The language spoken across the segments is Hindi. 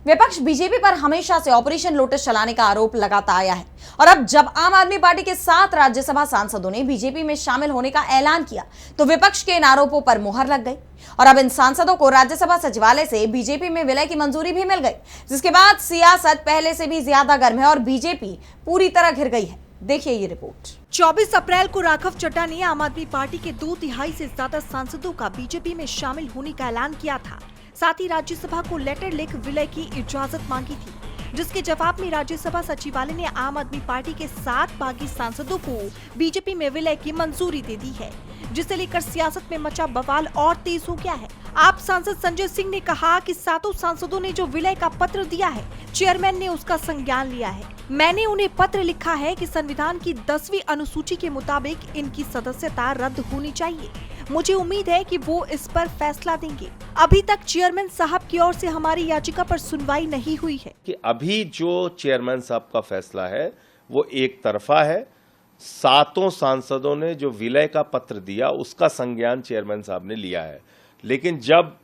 विपक्ष बीजेपी पर हमेशा से ऑपरेशन लोटस चलाने का आरोप लगाता आया है और अब जब आम आदमी पार्टी के 7 राज्यसभा सांसदों ने बीजेपी में शामिल होने का ऐलान किया तो विपक्ष के इन आरोपों पर मुहर लग गई और अब इन सांसदों को राज्यसभा सचिवालय से बीजेपी में विलय की मंजूरी भी मिल गई, जिसके बाद सियासत पहले से भी ज्यादा गर्म है और बीजेपी पूरी तरह घिर गई है। देखिए ये रिपोर्ट। 24 अप्रैल को राघव चड्ढा ने आम आदमी पार्टी के 2/3 से ज्यादा सांसदों का बीजेपी में शामिल होने का ऐलान किया था। साथ ही राज्यसभा को लेटर लिख विलय की इजाजत मांगी थी, जिसके जवाब में राज्यसभा सचिवालय ने आम आदमी पार्टी के 7 बागी सांसदों को बीजेपी में विलय की मंजूरी दे दी है, जिसे लेकर सियासत में मचा बवाल और तेज हो गया है। आप सांसद संजय सिंह ने कहा कि 7 सांसदों ने जो विलय का पत्र दिया है, चेयरमैन ने उसका संज्ञान लिया है। मैंने उन्हें पत्र लिखा है कि संविधान की 10वीं अनुसूची के मुताबिक इनकी सदस्यता रद्द होनी चाहिए। मुझे उम्मीद है कि वो इस पर फैसला देंगे। अभी तक चेयरमैन साहब की ओर से हमारी याचिका पर सुनवाई नहीं हुई है। कि अभी जो चेयरमैन साहब का फैसला है वो एक तरफा है। 7 सांसदों ने जो विलय का पत्र दिया उसका संज्ञान चेयरमैन साहब ने लिया है, लेकिन जब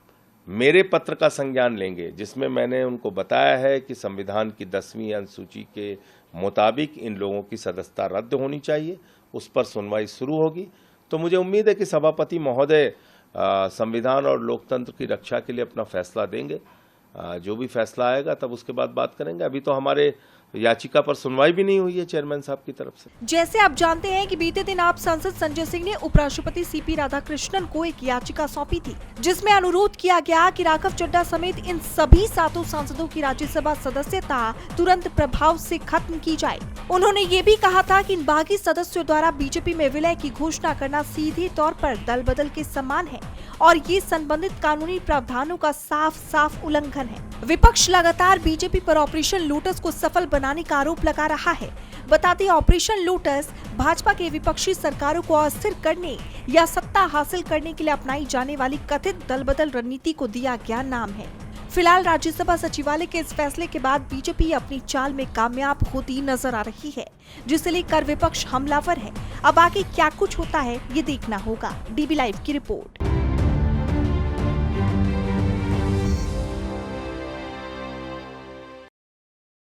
मेरे पत्र का संज्ञान लेंगे जिसमें मैंने उनको बताया है कि संविधान की 10वीं अनुसूची के मुताबिक इन लोगों की सदस्यता रद्द होनी चाहिए, उस पर सुनवाई शुरू होगी। तो मुझे उम्मीद है कि सभापति महोदय संविधान और लोकतंत्र की रक्षा के लिए अपना फैसला देंगे। जो भी फैसला आएगा तब उसके बाद बात करेंगे। अभी तो हमारे याचिका पर सुनवाई भी नहीं हुई है चेयरमैन साहब की तरफ से। जैसे आप जानते हैं कि बीते दिन आप सांसद संजय सिंह ने उपराष्ट्रपति सीपी राधाकृष्णन को एक याचिका सौंपी थी, जिसमें अनुरोध किया गया कि राघव चड्ढा समेत इन सभी 7 सांसदों की राज्यसभा सदस्यता तुरंत प्रभाव से खत्म की जाए। उन्होंने ये भी कहा था कि इन बागी सदस्यों द्वारा बीजेपी में विलय की घोषणा करना सीधे तौर पर दल बदल के समान है और ये संबंधित कानूनी प्रावधानों का साफ साफ उल्लंघन है। विपक्ष लगातार बीजेपी पर ऑपरेशन लोटस को सफल बनाने का आरोप लगा रहा है। बता दें, ऑपरेशन लोटस भाजपा के विपक्षी सरकारों को अस्थिर करने या सत्ता हासिल करने के लिए अपनाई जाने वाली कथित दल बदल रणनीति को दिया गया नाम है। फिलहाल राज्यसभा सचिवालय के इस फैसले के बाद बीजेपी अपनी चाल में कामयाब होती नजर आ रही है, जिसे लेकर विपक्ष हमलावर है। अब आगे क्या कुछ होता है ये देखना होगा। डीबी लाइव की रिपोर्ट।